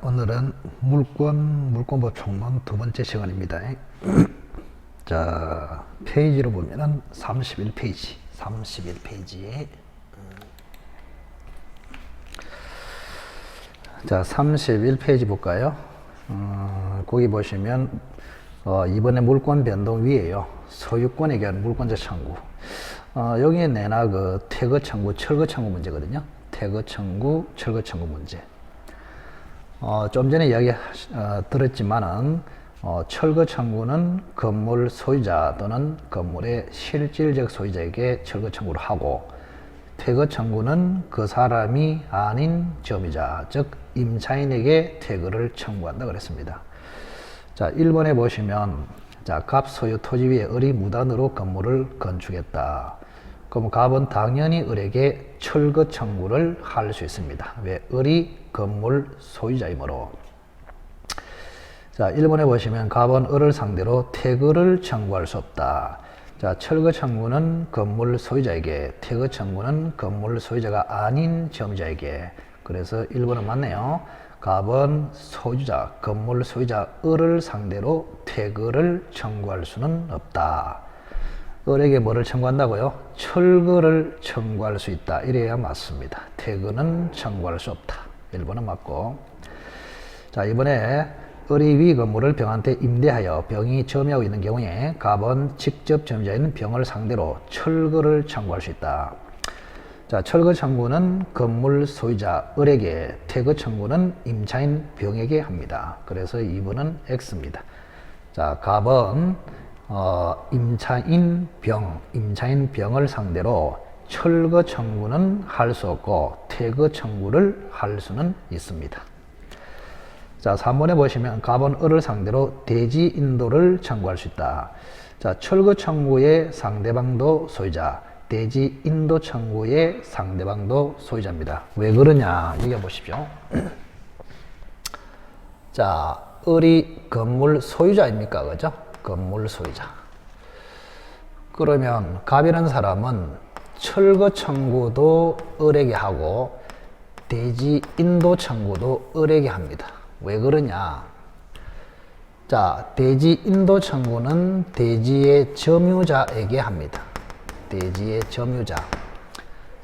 오늘은 물권법 총론 두 번째 시간입니다. 자, 페이지로 보면은 31페이지에 자, 31페이지 볼까요? 거기 보시면 이번에 물권 변동 위에요. 소유권에 관한 물권자 청구. 여기에 내나 그 퇴거 청구, 철거 청구 문제거든요. 퇴거 청구, 철거 청구 문제. 좀 전에 이야기 들었지만은 철거 청구는 건물 소유자 또는 건물의 실질적 소유자에게 철거 청구를 하고, 퇴거 청구는 그 사람이 아닌 점유자, 즉 임차인에게 퇴거를 청구한다 그랬습니다. 자, 1번에 보시면 자, 갑 소유 토지 위에 을이 무단으로 건물을 건축했다. 그럼 갑은 당연히 을에게 철거 청구를 할 수 있습니다. 왜? 을이 건물 소유자이므로. 자, 1번에 보시면 갑은 을을 상대로 퇴거를 청구할 수 없다. 자, 철거 청구는 건물 소유자에게, 퇴거 청구는 건물 소유자가 아닌 점유자에게. 그래서 1번은 맞네요. 갑은 소유자, 건물 소유자 을을 상대로 퇴거를 청구할 수는 없다. 을에게 뭐를 청구한다고요? 철거를 청구할 수 있다. 이래야 맞습니다. 퇴거는 청구할 수 없다. 1번은 맞고. 자, 이번에 을이 위 건물을 병한테 임대하여 병이 점유하고 있는 경우에 갑은 직접 점유자인 병을 상대로 철거를 청구할 수 있다. 자, 철거 청구는 건물 소유자 을에게, 퇴거 청구는 임차인 병에게 합니다. 그래서 2번은 X입니다. 자, 갑은 임차인 병을 상대로 철거 청구는 할 수 없고 퇴거 청구를 할 수는 있습니다. 자, 3번에 보시면 갑은 을을 상대로 대지 인도를 청구할 수 있다. 자, 철거 청구의 상대방도 소유자, 대지 인도 청구의 상대방도 소유자입니다. 왜 그러냐 얘기해 보십시오. 자, 을이 건물 소유자입니까? 그죠? 건물 소유자. 그러면 갑이라는 사람은 철거 청구도 을에게 하고 대지 인도 청구도 을에게 합니다. 왜 그러냐? 자, 대지 인도 청구는 대지의 점유자에게 합니다. 대지의 점유자.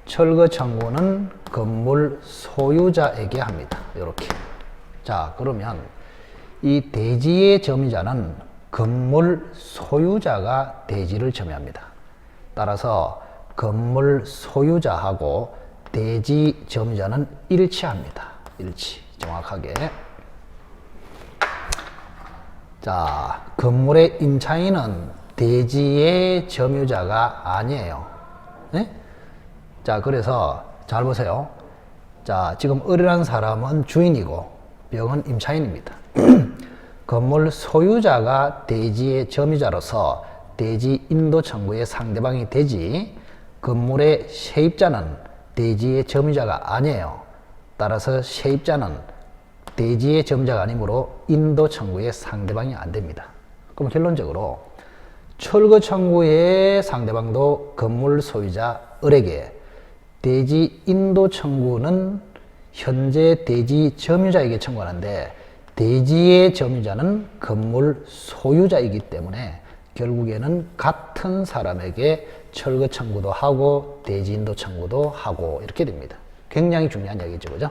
철거 청구는 건물 소유자에게 합니다. 이렇게. 자, 그러면 이 대지의 점유자는 건물 소유자가 대지를 점유합니다. 따라서 건물 소유자하고 대지 점유자는 일치합니다. 일치. 정확하게. 자, 건물의 임차인은 대지의 점유자가 아니에요. 네? 자, 그래서 잘 보세요. 자, 지금 을이라는 사람은 주인이고 병은 임차인입니다. 건물 소유자가 대지의 점유자로서 대지 인도 청구의 상대방이 되지, 건물의 세입자는 대지의 점유자가 아니에요. 따라서 세입자는 대지의 점유자가 아니므로 인도 청구의 상대방이 안 됩니다. 그럼 결론적으로 철거 청구의 상대방도 건물 소유자 을에게, 대지 인도 청구는 현재 대지 점유자에게 청구하는데 대지의 점유자는 건물 소유자이기 때문에 결국에는 같은 사람에게 철거 청구도 하고 대지 인도 청구도 하고 이렇게 됩니다. 굉장히 중요한 얘기죠, 그죠?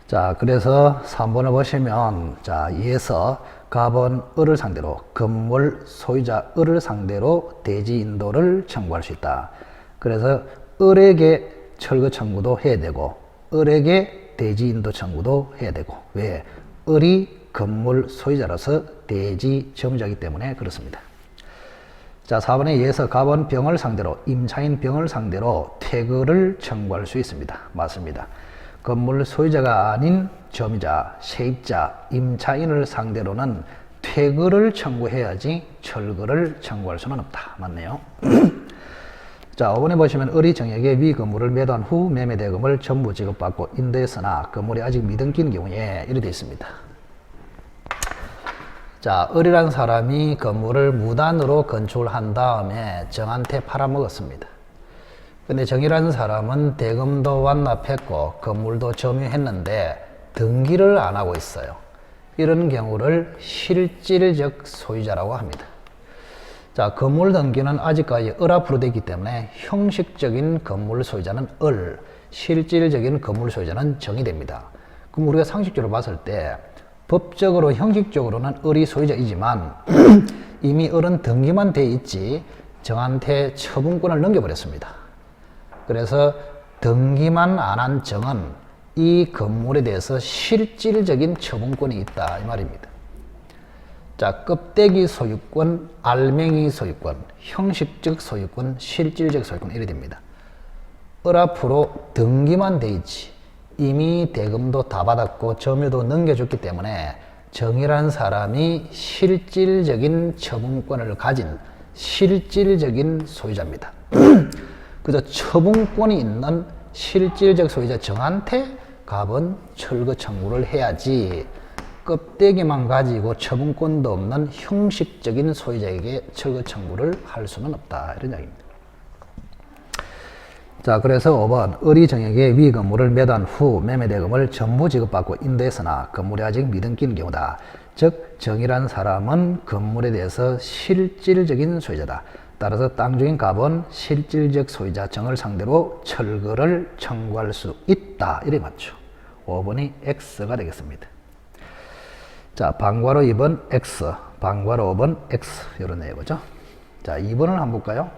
자, 그래서 3번을 보시면, 자, 이에서 갑은 을을 상대로, 건물 소유자 을을 상대로 대지 인도를 청구할 수 있다. 그래서 을에게 철거 청구도 해야 되고 을에게 대지 인도 청구도 해야 되고. 왜? 을이 건물 소유자로서 대지 점유자이기 때문에 그렇습니다. 자, 4번에 의해서 갑은 병을 상대로, 임차인 병을 상대로 퇴거를 청구할 수 있습니다. 맞습니다. 건물 소유자가 아닌 점유자, 세입자, 임차인을 상대로는 퇴거를 청구해야지 철거를 청구할 수는 없다. 맞네요. 자, 5번에 보시면 을이 정에게 위 건물을 매도한 후 매매 대금을 전부 지급받고 인도했으나 건물이 아직 미등기인 경우에 이렇게 되어 있습니다. 자, 을이라는 사람이 건물을 무단으로 건축을 한 다음에 정한테 팔아먹었습니다. 근데 정이라는 사람은 대금도 완납했고 건물도 점유했는데 등기를 안 하고 있어요. 이런 경우를 실질적 소유자라고 합니다. 자, 건물 등기는 아직까지 을 앞으로 되기 때문에 형식적인 건물 소유자는 을, 실질적인 건물 소유자는 정이 됩니다. 그럼 우리가 상식적으로 봤을 때 법적으로 형식적으로는 을이 소유자이지만 이미 을은 등기만 돼 있지 정한테 처분권을 넘겨버렸습니다. 그래서 등기만 안 한 정은 이 건물에 대해서 실질적인 처분권이 있다 이 말입니다. 자, 껍데기 소유권, 알맹이 소유권, 형식적 소유권, 실질적 소유권 이래 됩니다. 을 앞으로 등기만 돼 있지 이미 대금도 다 받았고 점유도 넘겨줬기 때문에 정이라는 사람이 실질적인 처분권을 가진 실질적인 소유자입니다. 그저 처분권이 있는 실질적 소유자 정한테 갑은 철거 청구를 해야지 껍데기만 가지고 처분권도 없는 형식적인 소유자에게 철거 청구를 할 수는 없다 이런 이야기입니다. 자, 그래서 5번 을이 정에게 위 건물을 매도한 후 매매대금을 전부 지급받고 인도했으나 건물이 아직 미등기인 경우다. 즉 정이라는 사람은 건물에 대해서 실질적인 소유자다. 따라서 땅 주인 갑은 실질적 소유자 정을 상대로 철거를 청구할 수 있다. 이래 맞죠. 5번이 X가 되겠습니다. 자, 방과로 2번 X, 방과로 5번 X 이런 내용이죠. 자, 2번을 한번 볼까요?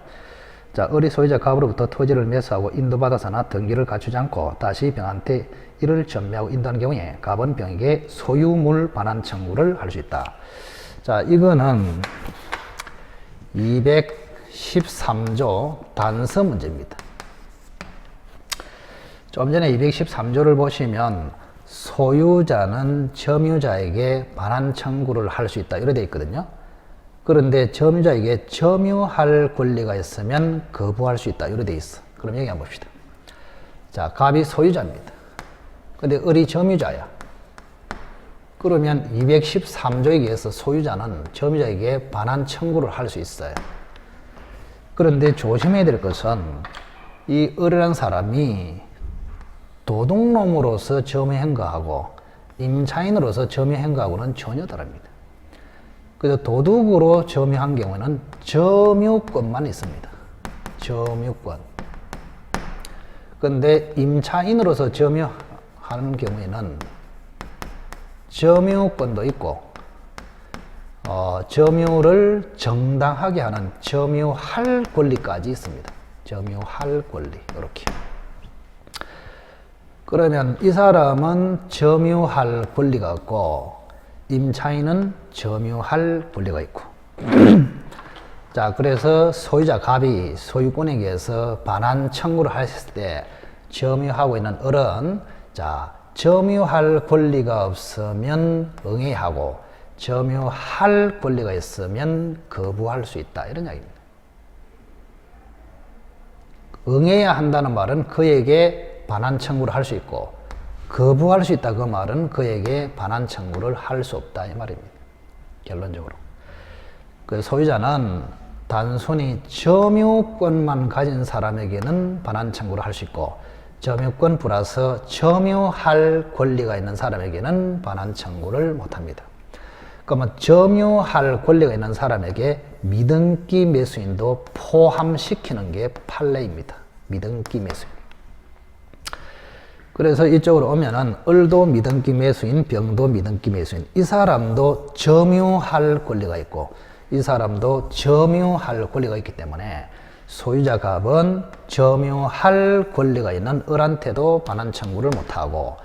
자, 을이 소유자 갑으로부터 토지를 매수하고 인도받아서나 등기를 갖추지 않고 다시 병한테 이를 전매하고 인도한 경우에 갑은 병에게 소유물 반환 청구를 할 수 있다. 자, 이거는 213조 단서 문제입니다. 좀 전에 213조를 보시면 소유자는 점유자에게 반환 청구를 할 수 있다 이렇게 되어 있거든요. 그런데 점유자에게 점유할 권리가 있으면 거부할 수 있다 이렇게 되어 있어. 그럼 여기 한번 봅시다. 자, 갑이 소유자입니다. 근데 을이 점유자야. 그러면 213조에 의해서 소유자는 점유자에게 반환 청구를 할 수 있어요. 그런데 조심해야 될 것은 이 을이라는 사람이 도둑놈으로서 점유한 거하고 임차인으로서 점유한 거하고는 전혀 다릅니다. 그래서 도둑으로 점유한 경우에는 점유권만 있습니다. 점유권. 그런데 임차인으로서 점유하는 경우에는 점유권도 있고 점유를 정당하게 하는 점유할 권리까지 있습니다. 점유할 권리 이렇게. 그러면 이 사람은 점유할 권리가 없고 임차인은 점유할 권리가 있고 자, 그래서 소유자 갑이 소유권에 의해서 반환 청구를 했을 때 점유하고 있는 을은 자, 점유할 권리가 없으면 응해하고 점유할 권리가 있으면 거부할 수 있다 이런 이야기입니다. 응해야 한다는 말은 그에게 반환 청구를 할 수 있고 거부할 수 있다 그 말은 그에게 반환 청구를 할 수 없다 이 말입니다. 결론적으로. 그 소유자는 단순히 점유권만 가진 사람에게는 반환 청구를 할 수 있고 점유권 플러스 점유할 권리가 있는 사람에게는 반환 청구를 못합니다. 그러면 점유할 권리가 있는 사람에게 미등기 매수인도 포함시키는 게 판례입니다. 미등기 매수인. 그래서 이쪽으로 오면은 을도 미등기 매수인, 병도 미등기 매수인. 이 사람도 점유할 권리가 있고 이 사람도 점유할 권리가 있기 때문에 소유자 갑은 점유할 권리가 있는 을한테도 반환 청구를 못하고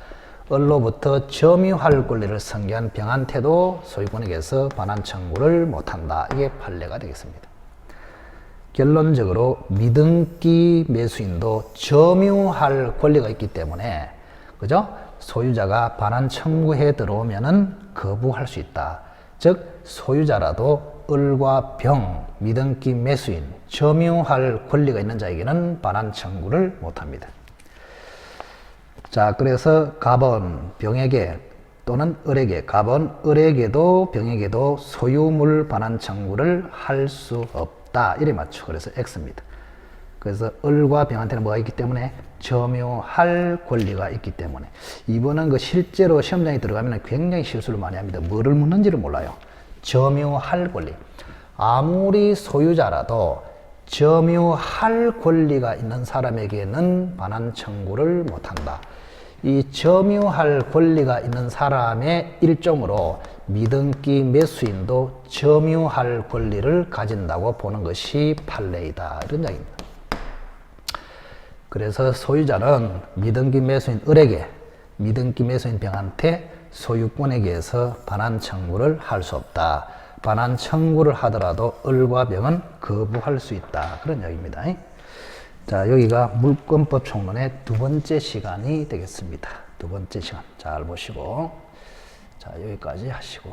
을로부터 점유할 권리를 승계한 병한테도 소유권에게서 반환 청구를 못한다. 이게 판례가 되겠습니다. 결론적으로 미등기 매수인도 점유할 권리가 있기 때문에 그죠? 소유자가 반환 청구해 들어오면은 거부할 수 있다. 즉 소유자라도 을과 병, 미등기 매수인, 점유할 권리가 있는 자에게는 반환 청구를 못합니다. 자, 그래서 갑은 병에게 또는 을에게, 갑은 을에게도 병에게도 소유물 반환 청구를 할 수 없다. 이래 맞죠. 그래서 X입니다. 그래서 을과 병한테는 뭐가 있기 때문에 점유할 권리가 있기 때문에 이번은 그 실제로 시험장에 들어가면 굉장히 실수를 많이 합니다. 뭐를 묻는지를 몰라요. 점유할 권리. 아무리 소유자라도 점유할 권리가 있는 사람에게는 반환 청구를 못한다. 이 점유할 권리가 있는 사람의 일종으로 미등기 매수인도 점유할 권리를 가진다고 보는 것이 판례이다. 이런 이야기입니다. 그래서 소유자는 미등기 매수인 을에게, 미등기 매수인 병한테 소유권에게서 반환 청구를 할 수 없다. 반환 청구를 하더라도 을과 병은 거부할 수 있다. 그런 이야기입니다. 자, 여기가 물권법 총론의 두 번째 시간이 되겠습니다. 두 번째 시간 잘 보시고, 자, 여기까지 하시고.